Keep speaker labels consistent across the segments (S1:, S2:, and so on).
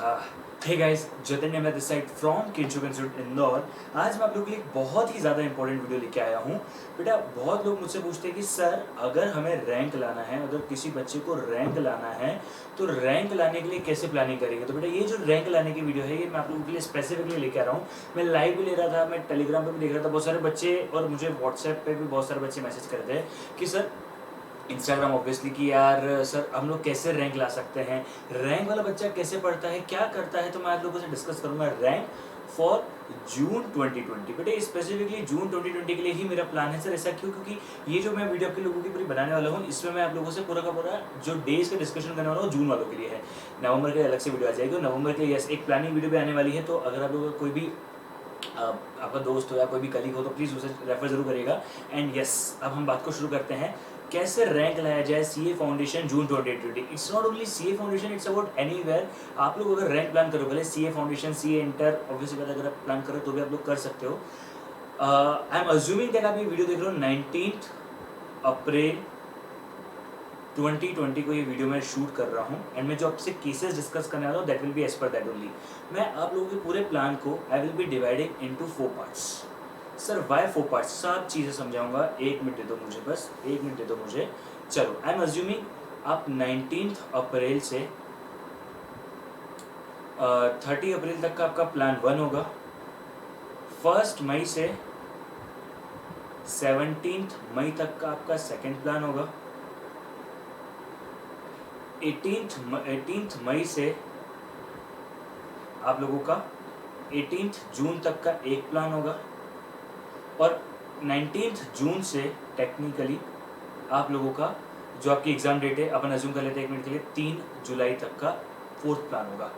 S1: Hey guys, Jatin मैं this side from Kinshuk institute Indore. आज मैं आप लोगों के लिए एक बहुत ही ज़्यादा इंपॉर्टेंट वीडियो लेके आया हूँ। बेटा, बहुत लोग मुझसे पूछते हैं कि सर अगर हमें रैंक लाना है, अगर किसी बच्चे को रैंक लाना है तो रैंक लाने के लिए कैसे प्लानिंग करेंगे। तो बेटा, ये जो रैंक लाने की वीडियो है ये मैं आप लोगों के लिए स्पेसिफिकली लेके आ रहा हूँ। मैं लाइव भी ले रहा था, मैं टेलीग्राम पर भी देख रहा था, बहुत सारे बच्चे और मुझे व्हाट्सएप पर भी बहुत सारे बच्चे मैसेज कर रहे थे कि सर इंस्टाग्राम ऑब्वियसली कि यार सर हम लोग कैसे रैंक ला सकते हैं, रैंक वाला बच्चा कैसे पढ़ता है, क्या करता है। तो मैं आप लोगों से डिस्कस करूंगा रैंक फॉर जून 2020। बेटे, स्पेसिफिकली जून 2020 के लिए ही मेरा प्लान है सर। ऐसा क्यों? क्योंकि ये जो मैं वीडियो आपके लोगों की पूरी बनाने वाला हूँ इसमें मैं आप लोगों से पूरा का पूरा जो डेज का डिस्कशन करने वाला हूँ जून वालों के लिए है। नवंबर के अलग से वीडियो आ जाएगी, नवंबर के लिए एक प्लानिंग वीडियो भी आने वाली है। तो अगर आप लोगों का कोई भी आपका दोस्त हो या कोई भी कलीग हो तो प्लीज़ उसे रेफर जरूर करिएगा। एंड यस, अब हम बात को शुरू करते हैं कैसे रैंक लाया जाए CA foundation June 2020। It's not only CA foundation, it's about anywhere. आप लोग अगर रैंक प्लान करो, भले CA foundation, CA inter, obviously बात अगर आप प्लान करो तो भी आप लोग कर सकते हो। आई एम अज्यूमिंग दैट आप ये वीडियो देख रहे हो 19 अप्रैल 2020 को ये वीडियो मैं शूट कर रहा हूँ। एंड मैं जो आपसे केसेस डिस्कस करने वाला हूँ that will be as per that only. मैं आप लोगों के पूरे प्लान को I will be dividing into 4 parts. Sir why 4 parts? सब चीज़ें समझाऊंगा। 1 मिनट दे दो मुझे, बस 1 मिनट दे दो मुझे। चलो, आई एम अज्यूमिंग आप 19 अप्रैल से 30 अप्रैल तक का आपका प्लान 1 होगा। 1 मई से 17 मई तक का आपका सेकेंड प्लान होगा। 18 मई से आप लोगों का 18 जून तक का एक प्लान होगा। और 19 जून से टेक्निकली आप लोगों का जो आपकी एग्जाम डेट है, अपन अज्यूम कर लेते हैं 1 मिनट के लिए, 3 जुलाई तक का 4th प्लान होगा।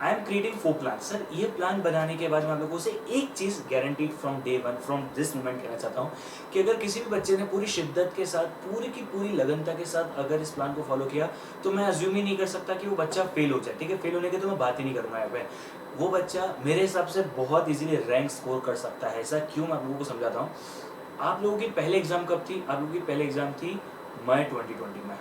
S1: I am creating 4 plan. Sir ये प्लान बनाने के बाद मैं आप लोगों से एक चीज़ guaranteed from day 1, from this moment कहना चाहता हूँ कि अगर किसी भी बच्चे ने पूरी शिद्दत के साथ, पूरी की पूरी लगनता के साथ अगर इस प्लान को फॉलो किया तो मैं अज्यूम ही नहीं कर सकता कि वो बच्चा फेल हो जाए। ठीक है, फेल होने की तो मैं बात ही नहीं करूँगा यहाँ पे। वो बच्चा मेरे हिसाब से बहुत इजीली रैंक स्कोर कर सकता है। ऐसा क्यों, मैं आप लोगों को समझाता हूँ। आप लोगों की पहले एग्जाम कब थी? आप लोगों की पहले एग्जाम थी मई 2020 में।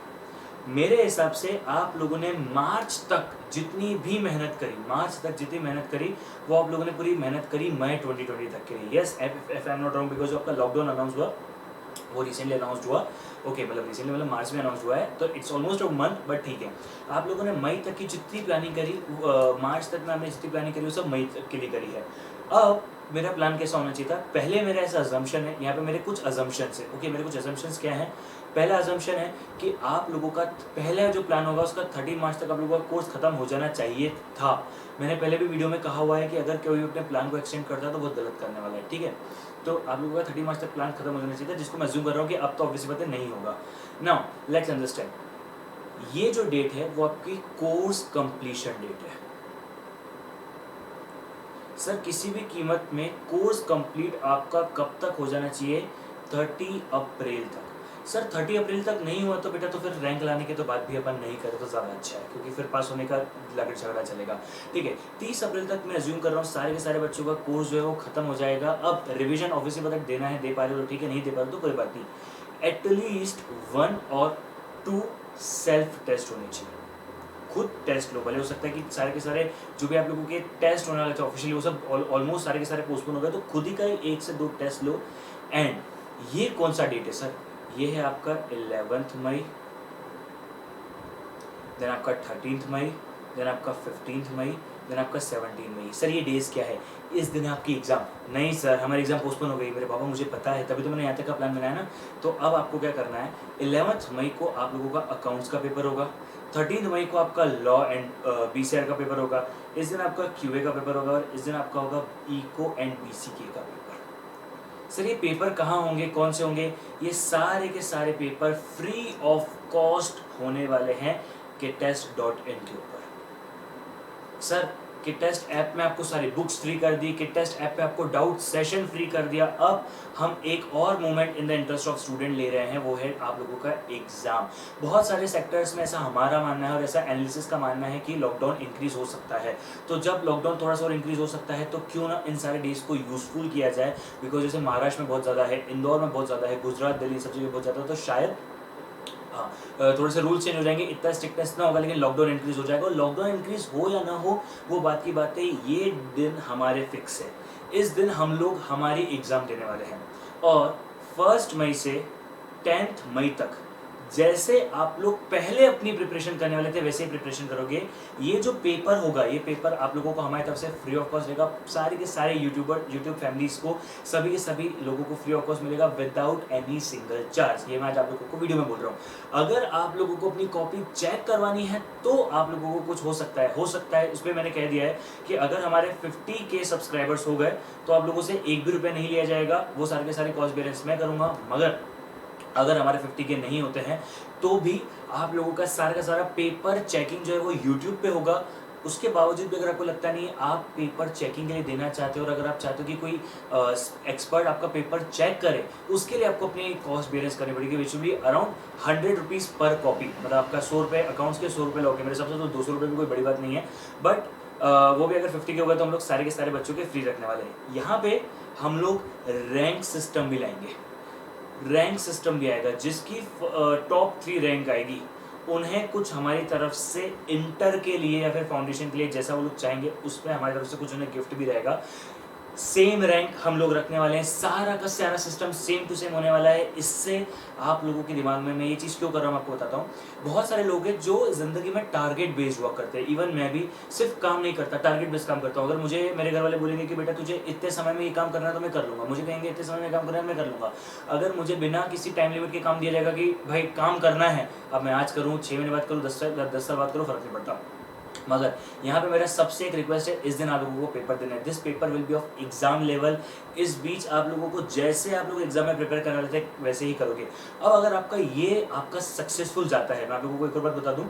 S1: मेरे हिसाब से आप लोगों ने मार्च तक जितनी भी मेहनत करी, मार्च तक जितनी मेहनत करी वो आप लोगों ने पूरी मेहनत करी मई 2020 तक के लिए। Yes, if I am not wrong, because आपका लॉकडाउन अनाउंस हुआ, वो रिसेंटली अनाउंस हुआ। ओके, मतलब रिसेंटली मतलब मार्च में अनाउंस हुआ है, तो it's almost a month, but ठीक है। आप लोगों ने मई तक की जितनी प्लानिंग करी, मार्च तक में हमने जितनी प्लानिंग करी वो सब मई तक के लिए करी है। अब मेरा प्लान कैसा होना चाहिए था? पहले मेरा ऐसा अजम्पशन है, यहाँ पे मेरे कुछ अजम्पशंस है। ओके, मेरे कुछ अजम्पशंस क्या हैं? पहला अजम्पशन है कि आप लोगों का पहला जो प्लान होगा उसका 30 मार्च तक आप लोगों का कोर्स खत्म हो जाना चाहिए था। मैंने पहले भी वीडियो में कहा हुआ है कि अगर कोई अपने प्लान को एक्सटेंड करता है तो बहुत गलत करने वाला है। ठीक है, तो आप लोगों का 30 मार्च तक प्लान खत्म हो जाना चाहिए था, जिसको मैं अज्यूम कर रहा हूँ कि अब तो ऑब्वियसली बात है नहीं होगा। नाउ लेट्स अंडरस्टैंड, ये जो डेट है वो आपकी कोर्स कंप्लीशन डेट है। सर किसी भी कीमत में कोर्स कंप्लीट आपका कब तक हो जाना चाहिए? 30 अप्रैल तक। सर 30 अप्रैल तक नहीं हुआ तो बेटा तो फिर रैंक लाने की तो बात भी अपन नहीं करें तो ज़्यादा अच्छा है, क्योंकि फिर पास होने का लगड़ झगड़ा चलेगा। ठीक है, 30 अप्रैल तक मैं अज्यूम कर रहा हूँ सारे के सारे बच्चों का कोर्स जो है वो खत्म हो जाएगा। अब रिविजन ऑब्वियसली बता देना है, दे पा रहे हो तो ठीक है, नहीं दे पा रहे तो कोई बात नहीं। एटलीस्ट 1 और 2 सेल्फ टेस्ट होने चाहिए। खुद टेस्ट लो, भले हो सकता है कि सारे के सारे जो भी आप लोगों के टेस्ट होने वाले थे ऑफिशियली वो सब ऑलमोस्ट सारे के सारे पोस्टपोन हो गए, तो खुद ही का 1 से 2 टेस्ट लो। एंड ये कौन सा डेट है सर? ये है आपका 11 मई, देन आपका 13 मई, देन आपका 15 मई, देन आपका 17 मई। सर ये डेज क्या है? इस दिन आपकी एग्जाम? नहीं सर, हमारी एग्जाम पोस्टपोन हो गई। मेरे पापा, मुझे पता है, तभी तो मैंने यहाँ तक का प्लान बनाया ना। तो अब आपको क्या करना है, 11 मई को आप लोगों का अकाउंट्स का पेपर होगा, 13 मई को आपका लॉ एंड BCR का पेपर होगा, इस दिन आपका QA का पेपर होगा, और इस दिन आपका होगा इको एंड BCK का पेपर। सर ये पेपर कहाँ होंगे, कौन से होंगे? ये सारे के सारे पेपर फ्री ऑफ कॉस्ट होने वाले हैं kitest.in के ऊपर। सर किटेस्ट ऐप में आपको सारी बुक्स फ्री कर दी, किटेस्ट ऐप पे आपको डाउट सेशन फ्री कर दिया। अब हम एक और moment in the interest of student ले रहे हैं, वो है आप लोगों का एग्जाम। बहुत सारे सेक्टर्स में ऐसा हमारा मानना है और ऐसा एनालिसिस का मानना है कि लॉकडाउन इंक्रीज हो सकता है। तो जब लॉकडाउन थोड़ा सा और इंक्रीज हो सकता है तो क्यों ना इन सारे डेज को यूजफुल किया जाए। बिकॉज जैसे महाराष्ट्र में बहुत ज़्यादा है, इंदौर में बहुत ज़्यादा है, गुजरात, दिल्ली सब जगह बहुत ज़्यादा है, तो शायद हाँ, थोड़े से रूल्स चेंज हो जाएंगे, इतना स्ट्रिक्टनेस ना होगा, लेकिन लॉकडाउन इंक्रीज हो जाएगा। और लॉकडाउन इंक्रीज हो या ना हो वो बात की बात है, ये दिन हमारे फिक्स है। इस दिन हम लोग हमारी एग्ज़ाम देने वाले हैं और 1 मई से 10 मई तक जैसे आप लोग पहले अपनी प्रिपरेशन करने वाले थे वैसे ही प्रिपरेशन करोगे। ये जो पेपर होगा, ये पेपर आप लोगों को हमारी तरफ से फ्री ऑफ कॉस्ट रहेगा। सारे के सारे यूट्यूब फैमिलीज को, सभी के सभी लोगों को फ्री ऑफ कॉस्ट मिलेगा विदाउट एनी सिंगल चार्ज। ये मैं आज आप लोगों को वीडियो में बोल रहा हूँ। अगर आप लोगों को अपनी कॉपी चेक करवानी है तो आप लोगों को कुछ हो सकता है उसमें मैंने कह दिया है कि अगर हमारे 50K सब्सक्राइबर्स हो गए तो आप लोगों से एक भी रुपया नहीं लिया जाएगा, वो सारे के सारे कॉस्ट बेरेंस मैं करूँगा। मगर अगर हमारे 50K नहीं होते हैं तो भी आप लोगों का सारा पेपर चेकिंग जो है वो यूट्यूब पे होगा। उसके बावजूद भी अगर आपको लगता नहीं आप पेपर चेकिंग के लिए देना चाहते हो और अगर आप चाहते हो कि कोई एक्सपर्ट आपका पेपर चेक करे, उसके लिए आपको अपनी कॉस्ट बेरेंस करनी पड़ेगी, which will be around 100 rupees पर कॉपी। मतलब आपका 100 रुपये अकाउंट्स के 100 रुपये लॉके, मेरे हिसाब से तो 200 रुपये भी कोई बड़ी बात नहीं है। बट वो भी अगर 50K होगा तो हम लोग सारे के सारे बच्चों के फ्री रखने वाले हैं। यहाँ पे हम लोग रैंक सिस्टम भी लाएंगे, रैंक सिस्टम भी आएगा। जिसकी टॉप 3 रैंक आएगी उन्हें कुछ हमारी तरफ से इंटर के लिए या फिर फाउंडेशन के लिए जैसा वो लोग चाहेंगे उसमें हमारी तरफ से कुछ उन्हें गिफ्ट भी रहेगा। सेम रैंक हम लोग रखने वाले हैं, सारा का सारा सिस्टम सेम टू सेम होने वाला है। इससे आप लोगों के दिमाग में, मैं ये चीज़ क्यों कर रहा हूँ आपको बताता हूँ। बहुत सारे लोग हैं जो ज़िंदगी में टारगेट बेस्ड वर्क करते हैं। इवन मैं भी सिर्फ काम नहीं करता, टारगेट बेस्ड काम करता हूँ। अगर मुझे मेरे घर वाले बोलेंगे कि बेटा तुझे इतने समय में ये काम करना है तो मैं कर लूँगा, मुझे कहेंगे इतने समय में काम करना है मैं कर लूँगा। अगर मुझे बिना किसी टाइम लिमिट के काम दिया जाएगा कि भाई काम करना है, अब मैं आज करूँ, 6 महीने बाद करूँ, 10 साल बाद करूँ, फर्क नहीं पड़ता। मगर यहाँ पे मेरा सबसे एक रिक्वेस्ट है, इस दिन आप लोगों को पेपर देना है। This paper will be of exam level. इस बीच आप लोगों को जैसे आप लोग एग्जाम में प्रिपेयर करने वाले थे वैसे ही करोगे। अब अगर आपका सक्सेसफुल जाता है, मैं आप लोगों को एक और बात बता दूँ,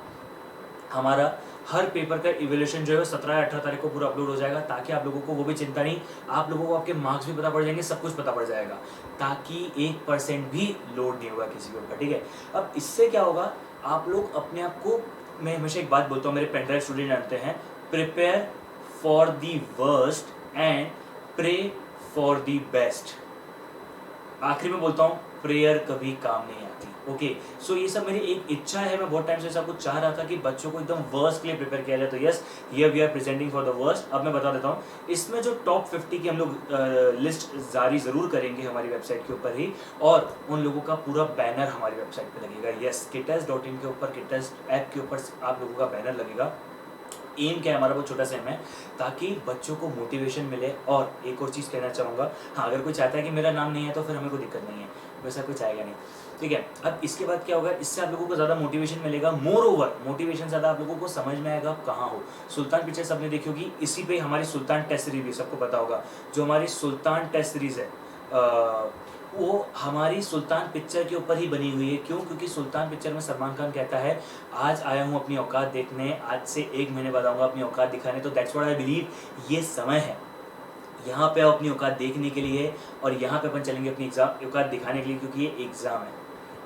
S1: हमारा हर पेपर का इवैल्यूएशन जो है 17 या 18 तारीख को पूरा अपलोड हो जाएगा, ताकि आप लोगों को वो भी चिंता नहीं, आप लोगों को आपके मार्क्स भी पता पड़ जाएंगे, सब कुछ पता पड़ जाएगा, ताकि 1% भी लोड नहीं होगा किसी के ऊपर, ठीक है। अब इससे क्या होगा, आप लोग अपने आप को, मैं हमेशा एक बात बोलता हूँ, मेरे पेन ड्राइव स्टूडेंट जानते हैं, prepare for the worst and pray for the best. आखिरी में बोलता हूँ, प्रेयर कभी काम नहीं आती। ओके, सो ये सब मेरी एक इच्छा है, मैं बहुत टाइम से सब कुछ चाह रहा था कि बच्चों को एकदम वर्स्ट के लिए प्रिपेयर किया जाए। तो yes, here we are presenting for the worst. अब मैं बता देता हूँ, इसमें जो टॉप 50 की हम लोग लिस्ट जारी ज़रूर करेंगे हमारी वेबसाइट के ऊपर ही, और उन लोगों का पूरा बैनर हमारी वेबसाइट पर लगेगा। यस, kitest.in के ऊपर, kitest ऐप के ऊपर आप लोगों का बैनर लगेगा। एम क्या है हमारा, बहुत छोटा सा एम है, ताकि बच्चों को मोटिवेशन मिले। और एक और चीज़ कहना चाहूँगा, हाँ, अगर कोई चाहता है कि मेरा नाम नहीं है तो फिर हमें कोई दिक्कत नहीं है, वैसा कुछ आएगा नहीं, ठीक है। अब इसके बाद क्या होगा, इससे आप लोगों को ज़्यादा मोटिवेशन मिलेगा। मोर ओवर मोटिवेशन ज़्यादा आप लोगों को समझ में आएगा आप कहाँ हो। सुल्तान पिक्चर्स आपने देखी होगी, इसी पे हमारी सुल्तान टेस्ट सीरीज भी सबको पता होगा। जो हमारी सुल्तान टेस्ट सीरीज है वो हमारी सुल्तान पिक्चर के ऊपर ही बनी हुई है। क्यों? क्योंकि सुल्तान पिक्चर में सलमान खान कहता है, आज आया हूँ अपनी औकात देखने, आज से 1 महीने बाद आऊँगा अपनी औकात दिखाने। तो दैट्स व्हाट आई बिलीव, ये समय है यहाँ पे अपनी औकात देखने के लिए, और यहाँ पे अपन चलेंगे अपनी औकात दिखाने के लिए, क्योंकि ये एग्ज़ाम है,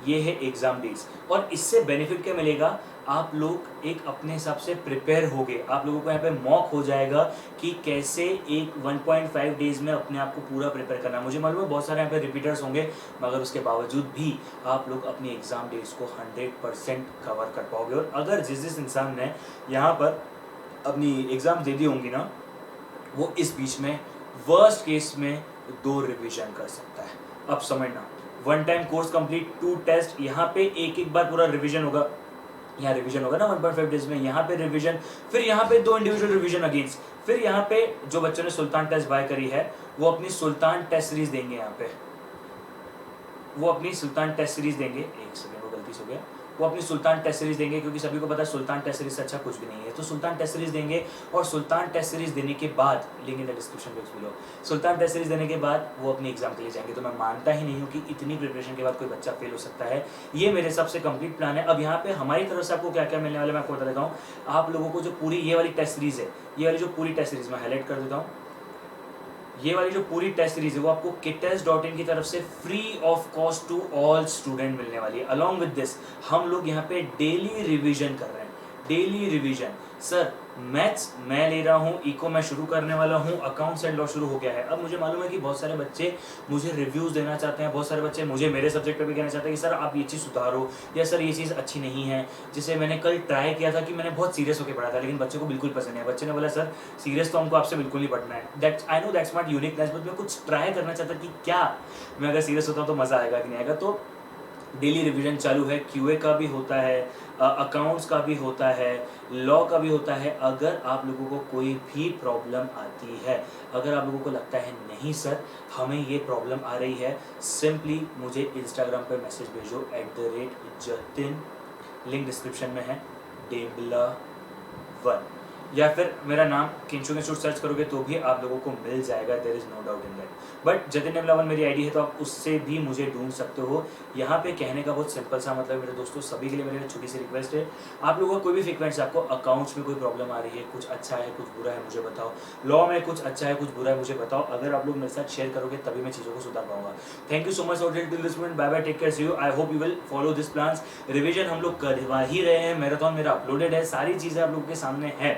S1: ये है एग्ज़ाम डेज। और इससे बेनिफिट क्या मिलेगा, आप लोग एक अपने हिसाब से प्रिपेयर होगे, आप लोगों को यहाँ पे मॉक हो जाएगा कि कैसे एक 1.5 डेज़ में अपने आप को पूरा प्रिपेयर करना। मुझे मालूम है बहुत सारे यहाँ पे रिपीटर्स होंगे, मगर उसके बावजूद भी आप लोग अपनी एग्ज़ाम डेज को 100% कवर कर पाओगे। और अगर जिस इंसान ने यहाँ पर अपनी एग्ज़ाम दे दी होंगी ना, वो इस बीच में वर्स्ट केस में 2 रिविज़न कर सकता है। अब समझना, 1 टाइम कोर्स कंप्लीट, 2 टेस्ट, यहाँ पे एक बार पूरा रिवीजन होगा, यहाँ रिवीजन होगा ना 1.5 डेज में, यहाँ पे रिवीजन, फिर यहाँ पे 2 इंडिविजुअल रिवीजन अगेंस्ट, फिर यहाँ पे जो बच्चों ने सुल्तान टेस्ट बाय करी है वो अपनी सुल्तान टेस्ट सीरीज देंगे। यहाँ पे वो अपनी सुल्तान टेस्ट सीरीज देंगे, एक सेकेंड, वो गलती से हो गया, वो अपनी सुल्तान टेस्ट सीरीज देंगे, क्योंकि सभी को पता है सुल्तान टेस्ट सीरीज से अच्छा कुछ भी नहीं है। तो सुल्तान टेस्ट सीरीज देंगे, और सुल्तान टेस्ट सीरीज देने के बाद, link in the description box below, Sultan test series देने के बाद वो अपनी एग्जाम के लिए जाएंगे। तो मैं मानता ही नहीं हूँ कि इतनी प्रिपरेशन के बाद कोई बच्चा फेल हो सकता है। ये मेरे हिसाब से कंप्लीट प्लान है। अब यहाँ पे हमारी तरफ से आपको क्या क्या मिलने वाला है मैं आपको बता देता हूँ। आप लोगों को जो पूरी ये वाली टेस्ट सीरीज है, ये वाली जो पूरी टेस्ट सीरीज मैं हाईलाइट कर देता हूँ, ये वाली जो पूरी टेस्ट सीरीज है वो आपको kitest.in की तरफ से free of cost to all student मिलने वाली है। अलॉन्ग विद दिस हम लोग यहाँ पे डेली रिवीजन कर रहे हैं, डेली रिवीजन। सर मैथ्स मैं ले रहा हूँ, इको मैं शुरू करने वाला हूँ, अकाउंट्स एंड लॉ शुरू हो गया है। अब मुझे मालूम है कि बहुत सारे बच्चे मुझे रिव्यूज़ देना चाहते हैं, बहुत सारे बच्चे मुझे मेरे सब्जेक्ट पे भी कहना चाहते हैं कि सर आप ये चीज़ सुधारो, या सर ये चीज़ अच्छी नहीं है। जिसे मैंने कल ट्राई किया था कि मैंने बहुत सीरियस होकर पढ़ा था, लेकिन बच्चे को बिल्कुल पसंद नहीं है। बच्चे ने बोला सर सीरियस तो हमको आपसे बिल्कुल नहीं पढ़ना है। That's I know that's not uniqueness, but मैं कुछ ट्राई करना चाहता कि क्या मैं अगर सीरियस होता हूँ तो मज़ा आएगा कि नहीं आएगा। तो डेली रिवीजन चालू है, क्यूए का भी होता है, अकाउंट्स का भी होता है, लॉ का भी होता है। अगर आप लोगों को कोई भी प्रॉब्लम आती है, अगर आप लोगों को लगता है नहीं सर हमें ये प्रॉब्लम आ रही है, सिंपली मुझे इंस्टाग्राम पे मैसेज भेजो @जतिन, लिंक डिस्क्रिप्शन में है, डेबला1, या फिर मेरा नाम किंशु के शूट सर्च करोगे तो भी आप लोगों को मिल जाएगा, there is no doubt in that. But Jatin डेबला1 मेरी आईडी है, तो आप उससे भी मुझे ढूंढ सकते हो। यहाँ पे कहने का बहुत सिंपल सा मतलब मेरे दोस्तों, सभी के लिए मेरी छोटी सी रिक्वेस्ट है, आप लोगों का कोई भी फ्रीक्वेंसी, आपको अकाउंट्स में कोई प्रॉब्लम आ रही है, कुछ अच्छा है कुछ बुरा है मुझे बताओ, लॉ में कुछ अच्छा है कुछ बुरा है मुझे बताओ। अगर आप लोग मेरे साथ शेयर करोगे तभी मैं चीज़ों को सुधार पाऊंगा। Thank you so much for till this moment, bye bye, take care, see you. I hope you will follow this plans. Revision हम लोग करवा ही रहे हैं, मैराथन मेरा अपलोडेड है, सारी चीज़ें आप लोगों के सामने है।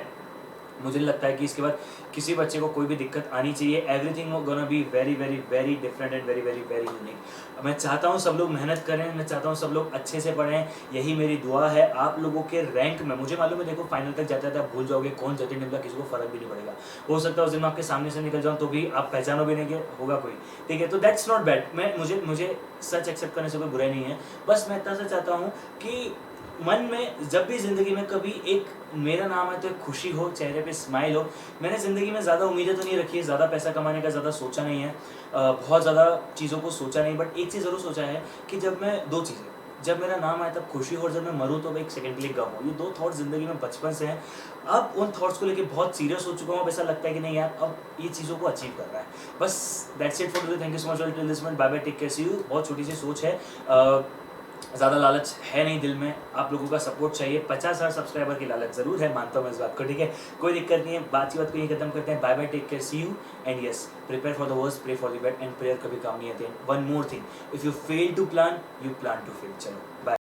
S1: मुझे लगता है कि इसके बाद किसी बच्चे को कोई भी दिक्कत आनी चाहिए। Everything gonna be very very very different and very very very unique. मैं चाहता हूँ सब लोग मेहनत करें, मैं चाहता हूँ सब लोग अच्छे से पढ़ें, यही मेरी दुआ है। आप लोगों के रैंक में मुझे मालूम है, देखो फाइनल तक जाता है, आप भूल जाओगे कौन जतिन डेबला, किसी को फर्क भी नहीं पड़ेगा। हो सकता है उस दिन मैं आपके सामने से निकल जाऊँ तो भी आप पहचानो भी नहीं कि होगा कोई, ठीक है। तो दैट्स नॉट बैड, मैं मुझे सच एक्सेप्ट करने से कोई बुराई नहीं है। बस मैं इतना सा चाहता हूँ कि मन में जब भी ज़िंदगी में कभी एक मेरा नाम है तो एक खुशी हो, चेहरे पे स्माइल हो। मैंने ज़िंदगी में ज़्यादा उम्मीदें तो नहीं रखी है, ज़्यादा पैसा कमाने का ज़्यादा सोचा नहीं है, बहुत ज़्यादा चीज़ों को सोचा नहीं, बट एक चीज़ ज़रूर सोचा है कि जब मैं दो चीज़ें, जब मेरा नाम आए तब खुशी हो, और जब मैं मरूँ तो एक सेकंड के लिए गम हो। ये दो थॉट्स ज़िंदगी में बचपन से हैं। अब उन थॉट्स को लेके बहुत सीरियस हो चुका हूँ। अब ऐसा लगता है कि नहीं यार अब ये चीज़ों को अचीव करना है। बस that's it for today, thank you so much for till this moment, bye bye, take care, see you. बहुत छोटी सी सोच है, ज़्यादा लालच है नहीं दिल में, आप लोगों का सपोर्ट चाहिए। 50,000 सब्सक्राइबर की लालच ज़रूर है, मानता हूँ मैं इस बात को, ठीक है। कोई दिक्कत नहीं है, बात को यही खत्म करते हैं। Bye bye, take care, see you, and yes, prepare for the worst, pray for the best, and prayer कभी काम नहीं आते हैं। One more thing, if you fail to plan, you plan to fail. चलो बाय।